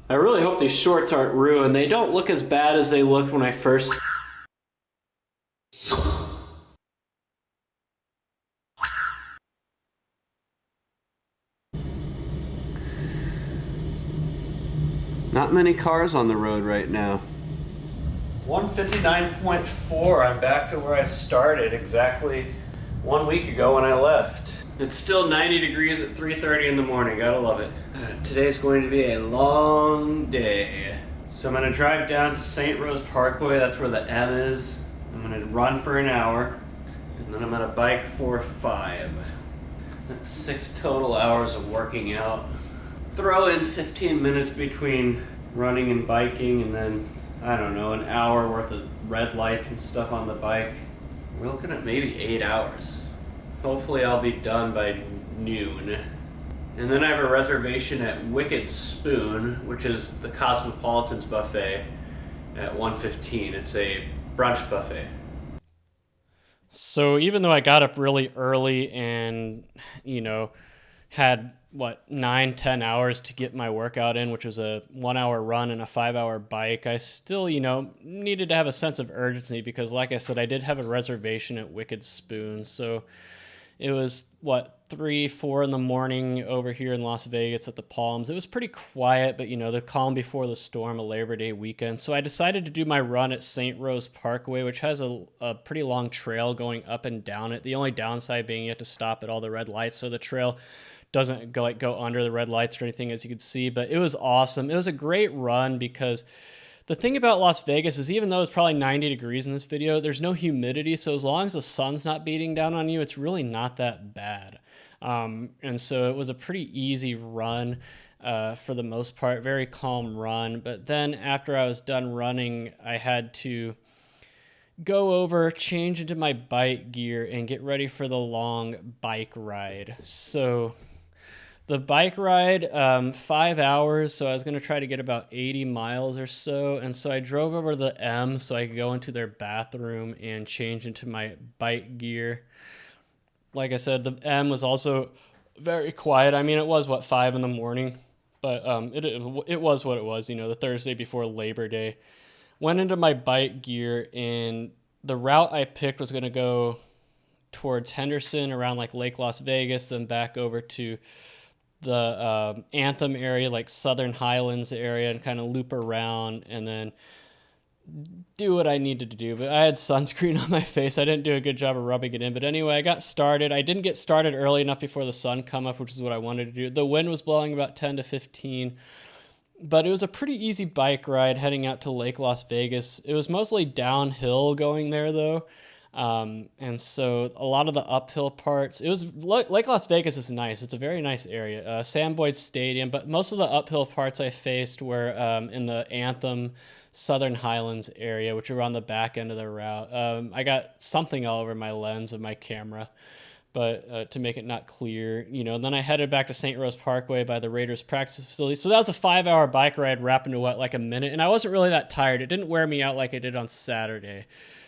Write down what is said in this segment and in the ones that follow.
I really hope these shorts aren't ruined. They don't look as bad as they looked when I first... Not many cars on the road right now. 159.4, I'm back to where I started exactly 1 week ago when I left. It's still 90 degrees at 3:30 in the morning, gotta love it. Today's going to be a long day. So I'm gonna drive down to St. Rose Parkway, that's where the M is. I'm gonna run for an hour, and then I'm gonna bike for 5. That's 6 total hours of working out. Throw in 15 minutes between running and biking, and then I don't know, an hour worth of red lights and stuff on the bike. We're looking at maybe 8 hours. Hopefully I'll be done by noon. And then I have a reservation at Wicked Spoon, which is the Cosmopolitan's buffet at 1:15. It's a brunch buffet. So even though I got up really early and, had 9-10 hours to get my workout in, which was a 1 hour run and a 5 hour bike, I still needed to have a sense of urgency because, like I said, I did have a reservation at Wicked Spoon. So it was 3-4 in the morning over here in Las Vegas at the Palms. It was pretty quiet, but the calm before the storm of Labor Day weekend. So I decided to do my run at St. Rose Parkway, which has a pretty long trail going up and down it. The only downside being you have to stop at all the red lights, so the trail doesn't go under the red lights or anything, as you can see. But it was awesome. It was a great run because the thing about Las Vegas is, even though it's probably 90 degrees in this video, there's no humidity. So as long as the sun's not beating down on you, it's really not that bad. And so it was a pretty easy run for the most part, very calm run. But then after I was done running, I had to go over, change into my bike gear, and get ready for the long bike ride. So the bike ride, 5 hours, so I was going to try to get about 80 miles or so, and so I drove over to the M so I could go into their bathroom and change into my bike gear. Like I said, the M was also very quiet. I mean, it was, 5 in the morning, but it was what it was, the Thursday before Labor Day. Went into my bike gear, and the route I picked was going to go towards Henderson, around Lake Las Vegas, then back over to the Anthem area, Southern Highlands area, and kind of loop around and then do what I needed to do. But I had sunscreen on my face. I didn't do a good job of rubbing it in. But anyway, I got started. I didn't get started early enough before the sun come up, which is what I wanted to do. The wind was blowing about 10 to 15. But it was a pretty easy bike ride heading out to Lake Las Vegas. It was mostly downhill going there, though. And so a lot of the uphill parts, it was Lake Las Vegas is nice. It's a very nice area. Sam Boyd Stadium, but most of the uphill parts I faced were in the Anthem Southern Highlands area, which were on the back end of the route. I got something all over my lens of my camera, but to make it not clear, then I headed back to St. Rose Parkway by the Raiders practice facility. So that was a 5 hour bike ride wrapped into a minute. And I wasn't really that tired. It didn't wear me out like it did on Saturday.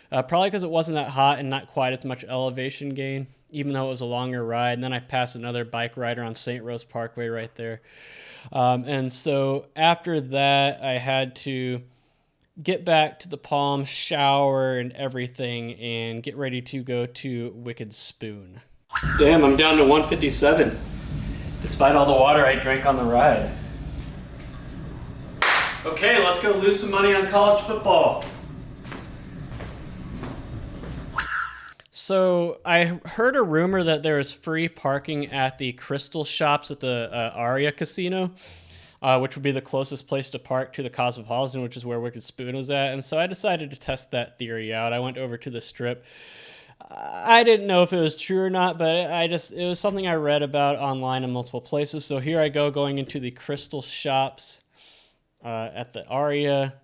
Probably because it wasn't that hot and not quite as much elevation gain, even though it was a longer ride. And then I passed another bike rider on St. Rose Parkway right there. And so after that, I had to get back to the Palm, shower and everything, and get ready to go to Wicked Spoon. Damn, I'm down to 157, despite all the water I drank on the ride. Okay, let's go lose some money on college football. So I heard a rumor that there is free parking at the Crystal Shops at the Aria Casino, which would be the closest place to park to the Cosmopolitan, which is where Wicked Spoon was at. And so I decided to test that theory out. I went over to the Strip. I didn't know if it was true or not, but it was something I read about online in multiple places. So here I go, going into the Crystal Shops at the Aria.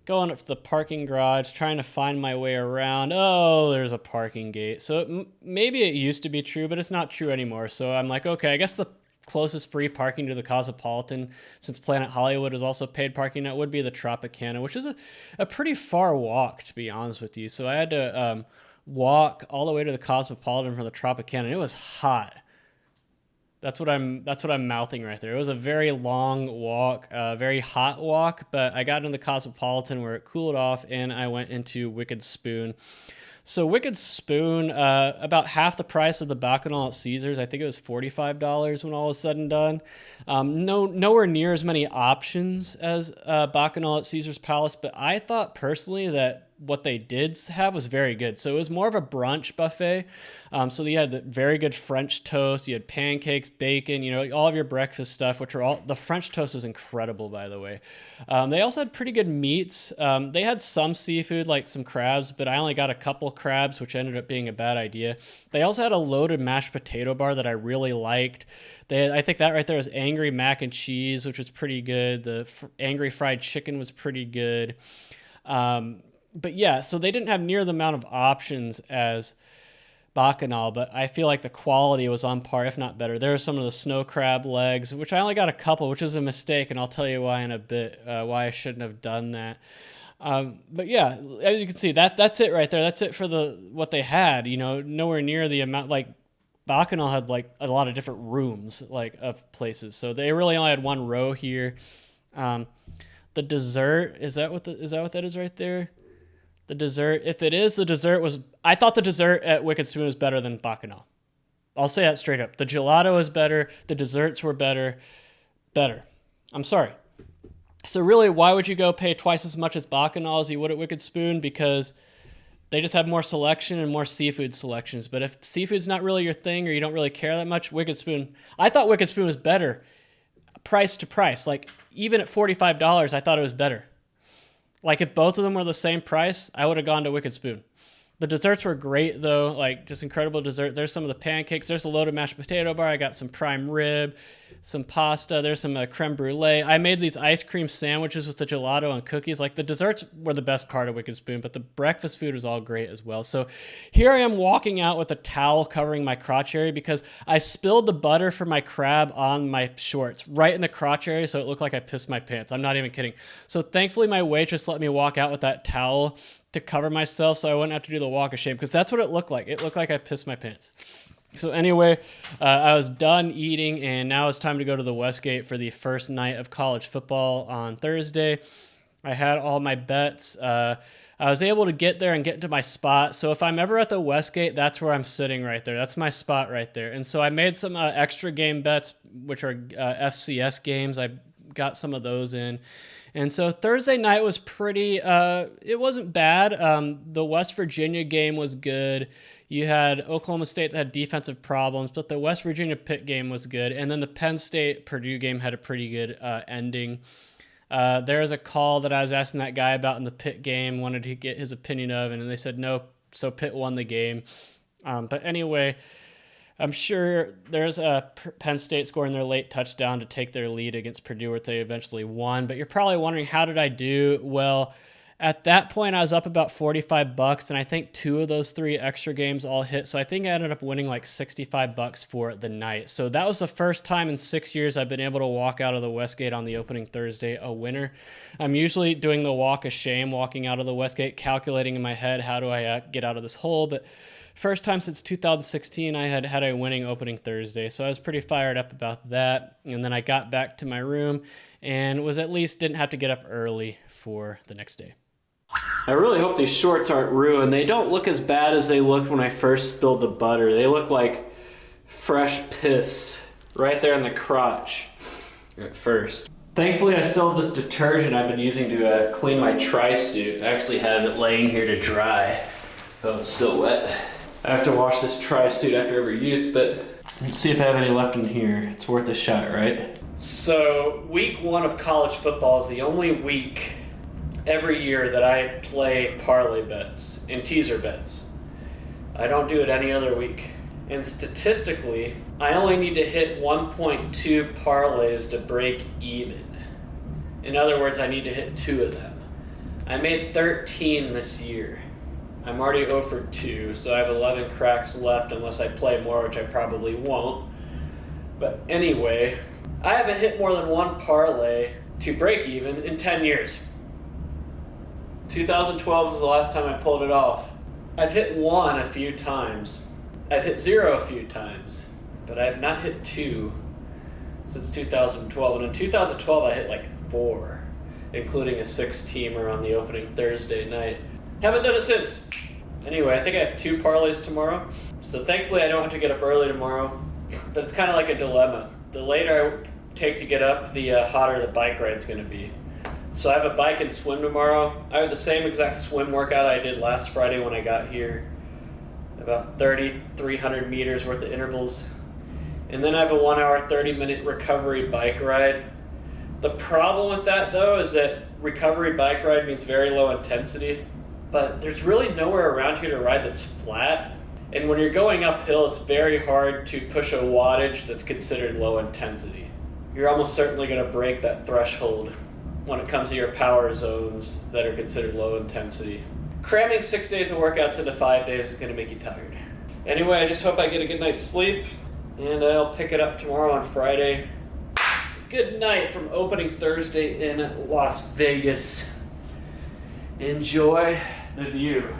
Going up to the parking garage, trying to find my way around. Oh, there's a parking gate. So maybe it used to be true, but it's not true anymore. So I'm like, okay, I guess the closest free parking to the Cosmopolitan, since Planet Hollywood is also paid parking, that would be the Tropicana, which is a pretty far walk, to be honest with you. So I had to walk all the way to the Cosmopolitan from the Tropicana. It was hot. That's what I'm mouthing right there. It was a very long walk, very hot walk, but I got into the Cosmopolitan where it cooled off, and I went into Wicked Spoon. So Wicked Spoon, about half the price of the Bacchanal at Caesars. I think it was $45 when all was said and done. Nowhere near as many options as Bacchanal at Caesars Palace, but I thought personally that what they did have was very good. So it was more of a brunch buffet. So you had the very good French toast, you had pancakes, bacon, all of your breakfast stuff, the French toast was incredible, by the way. They also had pretty good meats. They had some seafood, like some crabs, but I only got a couple crabs, which ended up being a bad idea. They also had a loaded mashed potato bar that I really liked. I think that right there was angry mac and cheese, which was pretty good. The angry fried chicken was pretty good. But yeah, so they didn't have near the amount of options as Bacchanal, but I feel like the quality was on par, if not better. There were some of the snow crab legs, which I only got a couple, which is a mistake, and I'll tell you why in a bit, why I shouldn't have done that. But yeah, as you can see, that's it right there. That's it for what they had. Nowhere near the amount. Like Bacchanal had like a lot of different rooms like of places, so they really only had one row here. The dessert, is that what that is right there? The dessert, if it is, I thought the dessert at Wicked Spoon was better than Bacchanal. I'll say that straight up. The gelato was better. The desserts were better. I'm sorry. So really, why would you go pay twice as much as Bacchanal as you would at Wicked Spoon? Because they just have more selection and more seafood selections. But if seafood's not really your thing or you don't really care that much, I thought Wicked Spoon was better price to price. Like even at $45, I thought it was better. Like if both of them were the same price, I would have gone to Wicked Spoon. The desserts were great though, like just incredible dessert. There's some of the pancakes. There's a loaded mashed potato bar. I got some prime rib, some pasta. There's some creme brulee. I made these ice cream sandwiches with the gelato and cookies. Like the desserts were the best part of Wicked Spoon, but the breakfast food was all great as well. So here I am walking out with a towel covering my crotch area because I spilled the butter for my crab on my shorts right in the crotch area, so it looked like I pissed my pants. I'm not even kidding. So thankfully my waitress let me walk out with that towel to cover myself so I wouldn't have to do the walk of shame, because that's what it looked like. It looked like I pissed my pants. So anyway, I was done eating, and now it's time to go to the Westgate for the first night of college football on Thursday. I had all my bets. I was able to get there and get into my spot. So if I'm ever at the Westgate, that's where I'm sitting right there. That's my spot right there. And so I made some extra game bets, which are FCS games. I got some of those in. And so Thursday night was it wasn't bad. The West Virginia game was good. You had Oklahoma State that had defensive problems, but the West Virginia Pitt game was good. And then the Penn State Purdue game had a pretty good ending. There was a call that I was asking that guy about in the Pitt game, wanted to get his opinion of, and they said no, so Pitt won the game. But anyway, I'm sure there's a Penn State scoring their late touchdown to take their lead against Purdue, where they eventually won. But you're probably wondering, how did I do? Well, at that point, I was up about $45, and I think 2 of those 3 extra games all hit. So I think I ended up winning like $65 for the night. So that was the first time in 6 years I've been able to walk out of the Westgate on the opening Thursday a winner. I'm usually doing the walk of shame, walking out of the Westgate, calculating in my head, how do I get out of this hole? But first time since 2016 I had a winning opening Thursday, so I was pretty fired up about that. And then I got back to my room and didn't have to get up early for the next day. I really hope these shorts aren't ruined. They don't look as bad as they looked when I first spilled the butter. They look like fresh piss right there in the crotch at first. Thankfully, I still have this detergent I've been using to clean my tri-suit. I actually have it laying here to dry. Oh, it's still wet. I have to wash this tri-suit after every use, but let's see if I have any left in here. It's worth a shot, right? So, week 1 of college football is the only week every year that I play parlay bets and teaser bets. I don't do it any other week. And statistically, I only need to hit 1.2 parlays to break even. In other words, I need to hit 2 of them. I made 13 this year. I'm already 0 for 2, so I have 11 cracks left unless I play more, which I probably won't. But anyway, I haven't hit more than 1 parlay to break even in 10 years. 2012 was the last time I pulled it off. I've hit 1 a few times. I've hit 0 a few times, but I have not hit 2 since 2012. And in 2012, I hit like 4, including a 6-teamer on the opening Thursday night. Haven't done it since. Anyway, I think I have 2 parlays tomorrow. So thankfully, I don't have to get up early tomorrow. But it's kind of like a dilemma. The later I take to get up, the hotter the bike ride's going to be. So I have a bike and swim tomorrow. I have the same exact swim workout I did last Friday when I got here. About 300 meters worth of intervals. And then I have a 1 hour, 30-minute recovery bike ride. The problem with that, though, is that recovery bike ride means very low intensity. But there's really nowhere around here to ride that's flat. And when you're going uphill, it's very hard to push a wattage that's considered low intensity. You're almost certainly going to break that threshold when it comes to your power zones that are considered low intensity. Cramming 6 days of workouts into 5 days is going to make you tired. Anyway, I just hope I get a good night's sleep, and I'll pick it up tomorrow on Friday. Good night from opening Thursday in Las Vegas. Enjoy the view.